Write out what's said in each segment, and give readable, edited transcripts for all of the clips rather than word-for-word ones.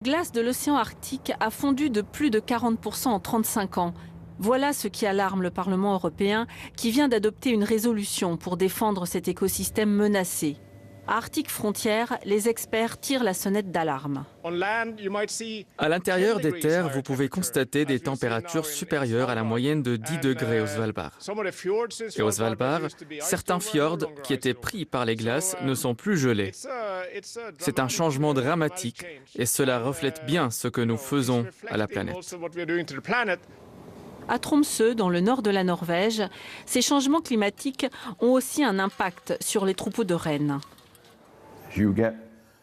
La glace de l'océan Arctique a fondu de plus de 40% en 35 ans. Voilà ce qui alarme le Parlement européen qui vient d'adopter une résolution pour défendre cet écosystème menacé. À Arctic Frontières, les experts tirent la sonnette d'alarme. À l'intérieur des terres, vous pouvez constater des températures supérieures à la moyenne de 10 degrés au Svalbard. Et au Svalbard, certains fjords qui étaient pris par les glaces ne sont plus gelés. C'est un changement dramatique et cela reflète bien ce que nous faisons à la planète. À Tromsø, dans le nord de la Norvège, ces changements climatiques ont aussi un impact sur les troupeaux de rennes.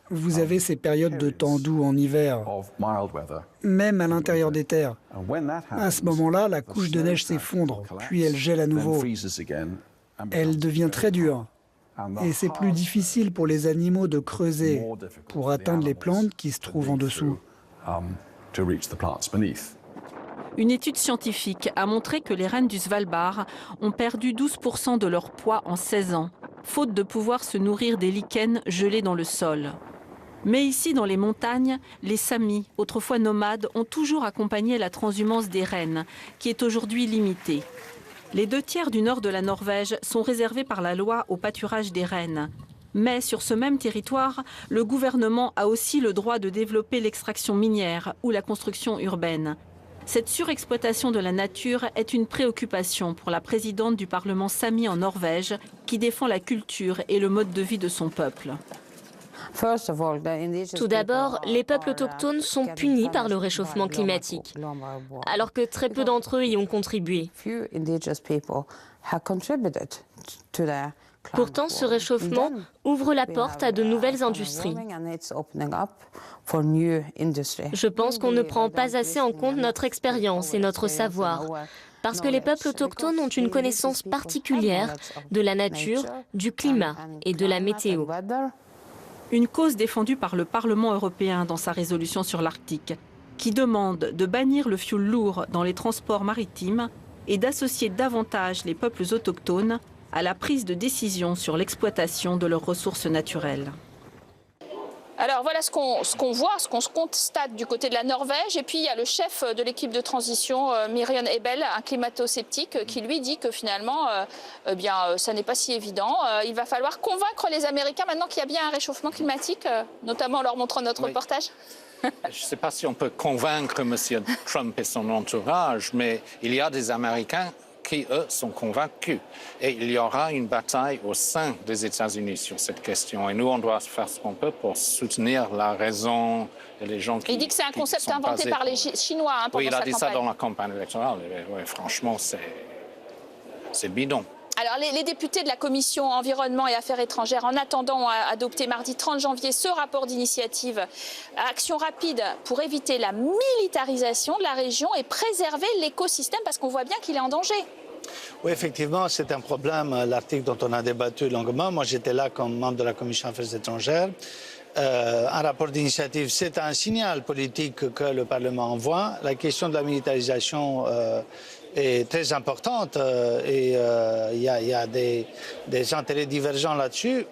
Vous avez ces périodes de temps doux en hiver, même à l'intérieur des terres. À ce moment-là, la couche de neige s'effondre, puis elle gèle à nouveau. Elle devient très dure. Et c'est plus difficile pour les animaux de creuser pour atteindre les plantes qui se trouvent en dessous. Une étude scientifique a montré que les rennes du Svalbard ont perdu 12% de leur poids en 16 ans, faute de pouvoir se nourrir des lichens gelés dans le sol. Mais ici, dans les montagnes, les Samis, autrefois nomades, ont toujours accompagné la transhumance des rennes, qui est aujourd'hui limitée. Les 2/3 du nord de la Norvège sont réservés par la loi au pâturage des rennes. Mais sur ce même territoire, le gouvernement a aussi le droit de développer l'extraction minière ou la construction urbaine. Cette surexploitation de la nature est une préoccupation pour la présidente du Parlement Sami en Norvège, qui défend la culture et le mode de vie de son peuple. Tout d'abord, les peuples autochtones sont punis par le réchauffement climatique, alors que très peu d'entre eux y ont contribué. Pourtant, ce réchauffement ouvre la porte à de nouvelles industries. Je pense qu'on ne prend pas assez en compte notre expérience et notre savoir, parce que les peuples autochtones ont une connaissance particulière de la nature, du climat et de la météo. Une cause défendue par le Parlement européen dans sa résolution sur l'Arctique, qui demande de bannir le fioul lourd dans les transports maritimes et d'associer davantage les peuples autochtones à la prise de décision sur l'exploitation de leurs ressources naturelles. Alors voilà ce qu'on voit, ce qu'on constate du côté de la Norvège. Et puis il y a le chef de l'équipe de transition, Miriam Ebel, un climato-sceptique, qui lui dit que finalement, ça n'est pas si évident. Il va falloir convaincre les Américains maintenant qu'il y a bien un réchauffement climatique, notamment en leur montrant notre reportage. Je ne sais pas si on peut convaincre M. Trump et son entourage, mais il y a des Américains qui, eux, sont convaincus. Et il y aura une bataille au sein des États-Unis sur cette question. Et nous, on doit faire ce qu'on peut pour soutenir la raison et les gens qui... Il dit que c'est un concept inventé par les Chinois pendant sa campagne. Oui, il a dit ça dans la campagne électorale. Et, franchement, c'est bidon. Alors, les députés de la Commission Environnement et Affaires étrangères, en attendant, ont adopté mardi 30 janvier ce rapport d'initiative Action rapide pour éviter la militarisation de la région et préserver l'écosystème, parce qu'on voit bien qu'il est en danger. Oui, effectivement, c'est un problème, l'article dont on a débattu longuement. Moi, j'étais là comme membre de la Commission Affaires étrangères. Un rapport d'initiative, c'est un signal politique que le Parlement envoie. La question de la militarisation est très importante et il y a des intérêts divergents là-dessus.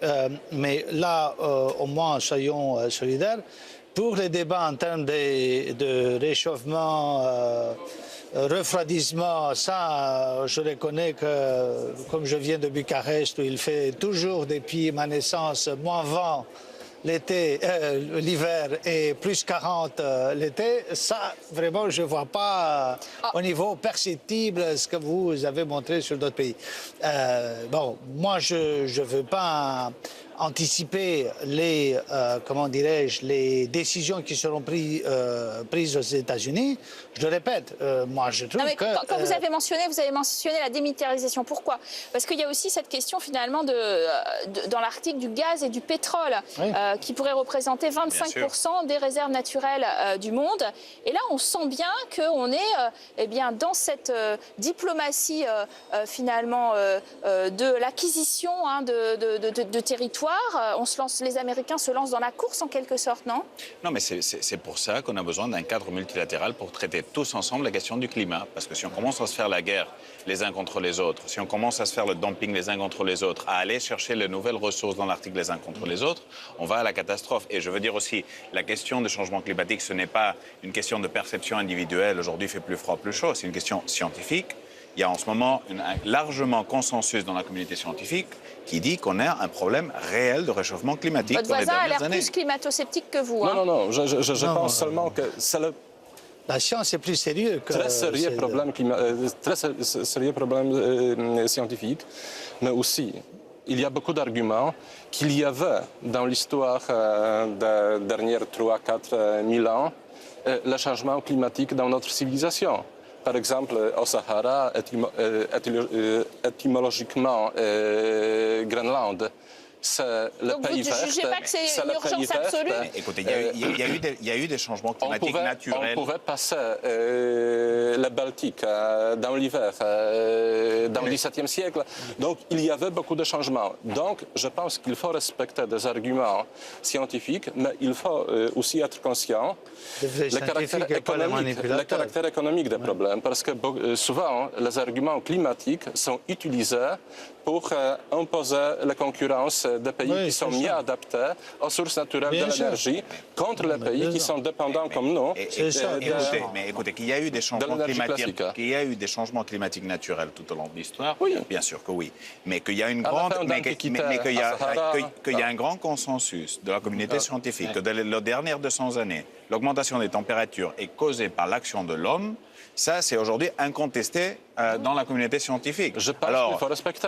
Mais là, au moins, soyons solidaires. Pour les débats en termes de réchauffement, refroidissement, ça, je reconnais que, comme je viens de Bucarest, où il fait toujours, depuis ma naissance, moins 20 l'hiver et plus 40 l'été, ça, vraiment, je ne vois pas au niveau perceptible ce que vous avez montré sur d'autres pays. Bon, moi, je ne veux pas anticiper les, comment dirais-je, les décisions qui seront prises aux États-Unis. Je le répète, moi je trouve que... Quand vous avez mentionné la démilitarisation. Pourquoi? Parce qu'il y a aussi cette question finalement dans l'Arctique du gaz et du pétrole, oui, qui pourrait représenter 25% des réserves naturelles du monde. Et là, on sent bien qu'on est dans cette diplomatie finalement de l'acquisition de territoires voir. Les Américains se lancent dans la course en quelque sorte, non? Non, mais c'est pour ça qu'on a besoin d'un cadre multilatéral pour traiter tous ensemble la question du climat. Parce que si on commence à se faire la guerre les uns contre les autres, si on commence à se faire le dumping les uns contre les autres, à aller chercher les nouvelles ressources dans l'Arctique les uns contre les autres, on va à la catastrophe. Et je veux dire aussi, la question du changement climatique, ce n'est pas une question de perception individuelle. Aujourd'hui, il fait plus froid, plus chaud. C'est une question scientifique. Il y a en ce moment un largement consensus dans la communauté scientifique qui dit qu'on a un problème réel de réchauffement climatique. Votre voisin a l'air plus climato-sceptique que vous. Non, non, non. Je pense seulement que c'est le... La science est plus sérieuse que... Très sérieux problème scientifique, mais aussi, il y a beaucoup d'arguments qu'il y avait dans l'histoire des derniers 3-4 000 ans le changement climatique dans notre civilisation. Par exemple, au Sahara, étymologiquement, Groenland, c'est le pays vert. Donc vous ne jugez pas que c'est une urgence absolue? Écoutez, il y a eu des changements climatiques naturels. On pouvait passer le Baltique dans l'hiver, dans le XVIIe siècle. Donc, il y avait beaucoup de changements. Donc, je pense qu'il faut respecter des arguments scientifiques, mais il faut aussi être conscient du caractère économique des problèmes. Parce que souvent, les arguments climatiques sont utilisés pour imposer la concurrence des pays qui sont mieux adaptés aux sources naturelles de l'énergie contre les pays qui sont dépendants comme nous. Mais écoutez, qu'il y a eu des changements climatiques naturels tout au long de l'histoire, bien sûr que oui. Mais qu'il y a une grande, qu'il y a un grand consensus de la communauté scientifique que dans les dernières 200 années, l'augmentation des températures est causée par l'action de l'homme. Ça, c'est aujourd'hui incontesté dans la communauté scientifique. Je pense qu'il faut respecter.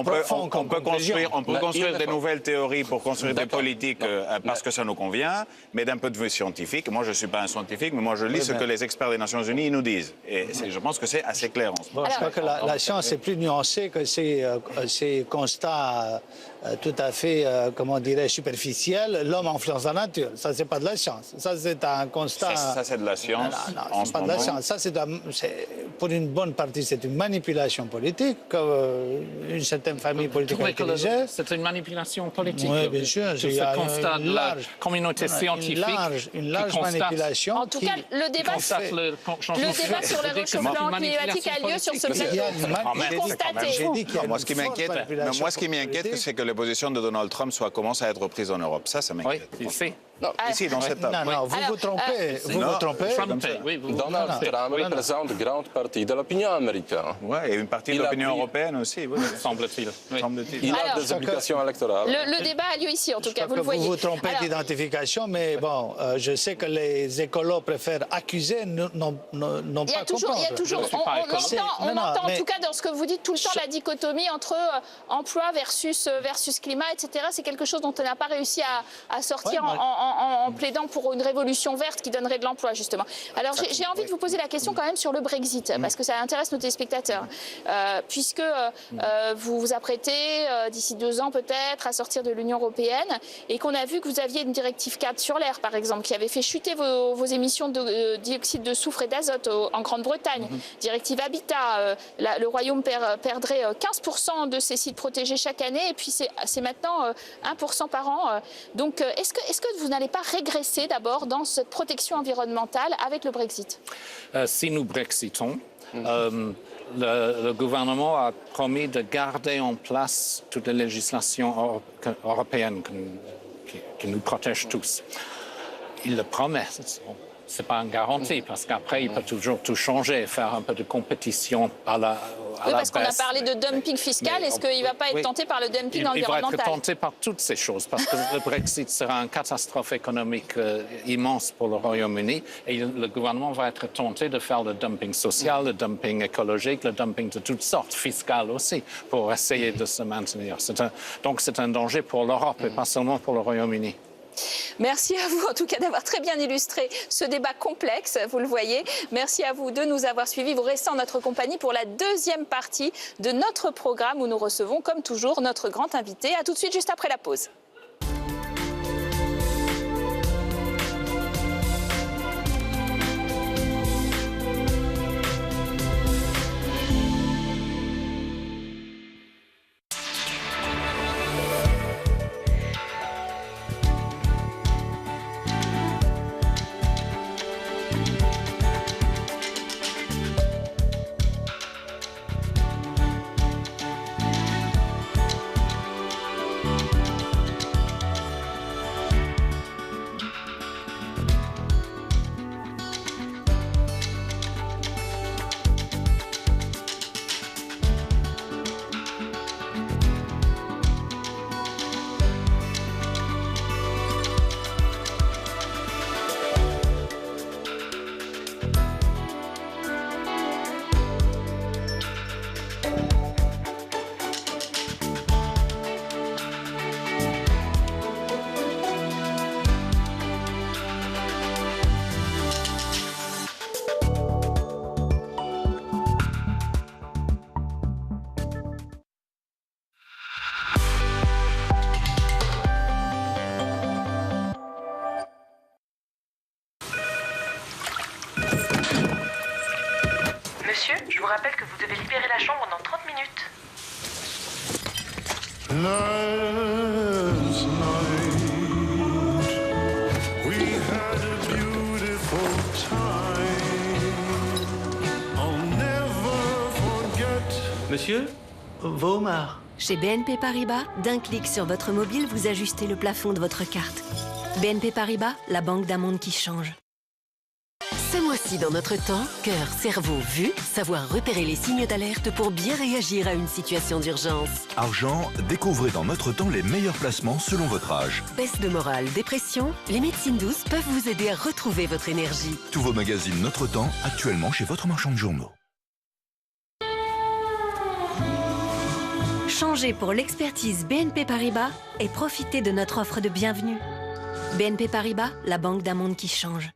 On peut construire des nouvelles théories pour construire des politiques parce que ça nous convient, mais d'un point de vue scientifique, moi je ne suis pas un scientifique, mais moi je lis ce que les experts des Nations Unies nous disent. Et je pense que c'est assez clair en ce moment. Je crois que la science est plus nuancée que ces constats tout à fait, comment dirais-je, superficiels. L'homme influence la nature. Ça, c'est pas de la science. Ça, c'est un constat... Ça, c'est de la science. Non, c'est pas de la science. Ça, pour une bonne partie, c'est une manipulation politique qu'une certaine famille politique a utilisée. C'est une manipulation politique. Oui, bien sûr. Il y a constat de la communauté scientifique. Une large manipulation. En tout cas, le débat sur le réchauffement climatique a lieu sur ce plateau. Moi, ce qui m'inquiète, c'est que les positions de Donald Trump commencent à être reprises en Europe. Ça m'inquiète. Oui, ici. Ici, dans cette table. Non, vous vous trompez. Vous vous trompez. Donald Trump représente une grande partie de l'opinion américaine. Oui, et une partie de l'opinion européenne aussi, semble-t-il. Il a des obligations électorales. Le débat a lieu ici, en tout cas, vous le voyez. Vous vous trompez d'identification, mais bon, je sais que les écolos préfèrent accuser, non pas comprendre. Il y a toujours, on entend en tout cas dans ce que vous dites tout le temps la dichotomie entre emploi versus climat, etc. C'est quelque chose dont on n'a pas réussi à sortir en plaidant pour une révolution verte qui donnerait de l'emploi, justement. Alors, j'ai envie de vous poser la question quand même sur le Brexit, parce que ça intéresse nos téléspectateurs. Puisque vous vous apprêtez, d'ici 2 ans peut-être, à sortir de l'Union européenne, et qu'on a vu que vous aviez une directive cadre sur l'air, par exemple, qui avait fait chuter vos émissions de dioxyde de soufre et d'azote en Grande-Bretagne. Directive Habitat, le Royaume perdrait 15% de ses sites protégés chaque année, et puis c'est maintenant 1% par an. Donc, est-ce que vous n'allez pas régresser d'abord dans cette protection environnementale avec le Brexit? Si nous brexitons, le gouvernement a promis de garder en place toute la législation européenne qui nous protège tous. Il le promet. Ce n'est pas une garantie, parce qu'après, il peut toujours tout changer, faire un peu de compétition à la parce qu'on a parlé de dumping fiscal. Est-ce qu'il ne va pas être tenté par le dumping environnemental? Il va être tenté par toutes ces choses, parce que le Brexit sera une catastrophe économique immense pour le Royaume-Uni, et le gouvernement va être tenté de faire le dumping social, le dumping écologique, le dumping de toutes sortes, fiscal aussi, pour essayer de se maintenir. Donc c'est un danger pour l'Europe, et pas seulement pour le Royaume-Uni. Merci à vous, en tout cas, d'avoir très bien illustré ce débat complexe, vous le voyez. Merci à vous de nous avoir suivis. Vous restez en notre compagnie pour la deuxième partie de notre programme où nous recevons, comme toujours, notre grand invité. À tout de suite, juste après la pause. Monsieur, je vous rappelle que vous devez libérer la chambre dans 30 minutes. Last night, we had a beautiful time. I'll never forget. Monsieur, vos homards. Chez BNP Paribas, d'un clic sur votre mobile, vous ajustez le plafond de votre carte. BNP Paribas, la banque d'un monde qui change. Ce mois-ci, dans notre temps, cœur, cerveau, vue, savoir repérer les signes d'alerte pour bien réagir à une situation d'urgence. Argent, découvrez dans notre temps les meilleurs placements selon votre âge. Baisse de morale, dépression, les médecines douces peuvent vous aider à retrouver votre énergie. Tous vos magazines Notre Temps, actuellement chez votre marchand de journaux. Changez pour l'expertise BNP Paribas et profitez de notre offre de bienvenue. BNP Paribas, la banque d'un monde qui change.